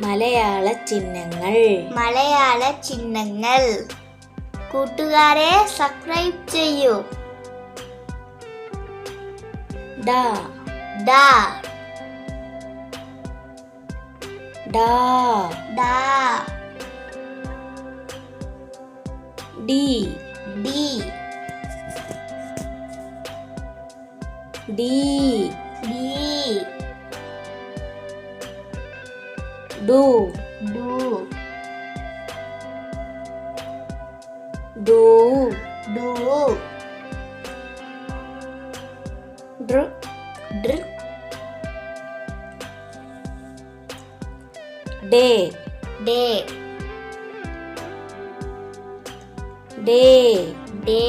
മലയാള ചിഹ്നങ്ങൾ. മലയാള ചിഹ്നങ്ങൾ. കൂട്ടുകാരെ സബ്സ്ക്രൈബ് ചെയ്യൂ. ഡ ഡ ഡ ഡ ഡി ഡി ഡി ഡി ഡു ഡു ഡു ഡു ഡൃ ഡൃ ഡേ ഡേ ഡേ ഡേ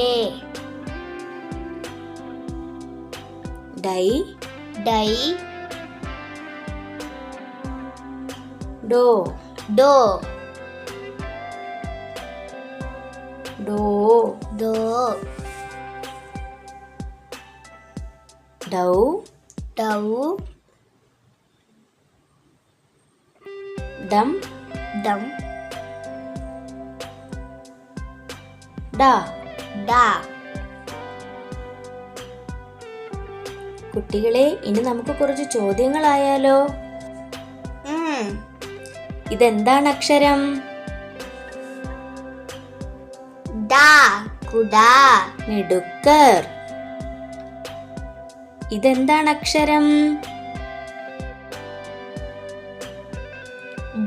ഡൈ ഡൈ ഡോ ഡോ ഡോ ഡോ ഡൗ ഡൗ ഡം ഡം ഡ. ഡ. കുട്ടികളെ, ഇനി നമുക്ക് കുറച്ച് ചോദ്യങ്ങളായാലോ? ഇതെന്താണ് അക്ഷരം? ഡ. കുട. മിടുക്കർ. ഇതെന്താണ് അക്ഷരം?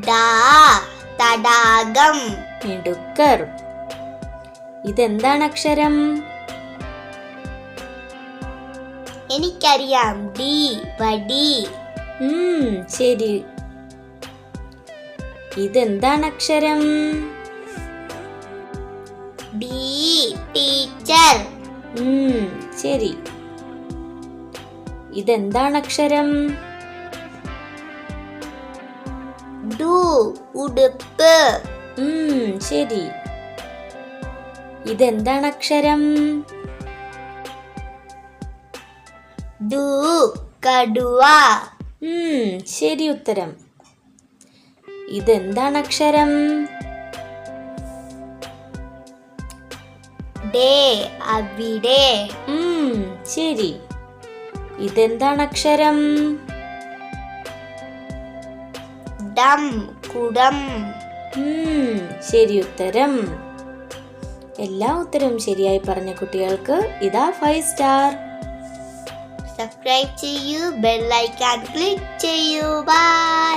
ഡ. തടാകം. മിടുക്കർ. ഇതെന്താണ് അക്ഷരം? എനിക്കറിയാം. ഡി. വടി. ശരി. ഇതെന്താണ് അക്ഷരം? ഡി. ടീച്ചർ. ശരി. ഇതെന്താണ് അക്ഷരം? ഡു. ഉടുപ്പ്. ശരി. ഇതെന്താണ് അക്ഷരം? ഡു. കടുവ. ശരി ഉത്തരം. ഇതെന്താണ് അക്ഷരം? ഡേ. അവിടെ. ശരി. ഇതെന്താണ് അക്ഷരം? ഡം. കുടം. ശരി ഉത്തരം. എല്ലാ ഉത്തരവും ശരിയായി പറഞ്ഞ കുട്ടികൾക്ക് ഇതാ 5 സ്റ്റാർ. സബ്സ്ക്രൈബ് ചെയ്യൂ, ബെൽ ഐക്കൺ ക്ലിക്ക് ചെയ്യൂ. ബൈ.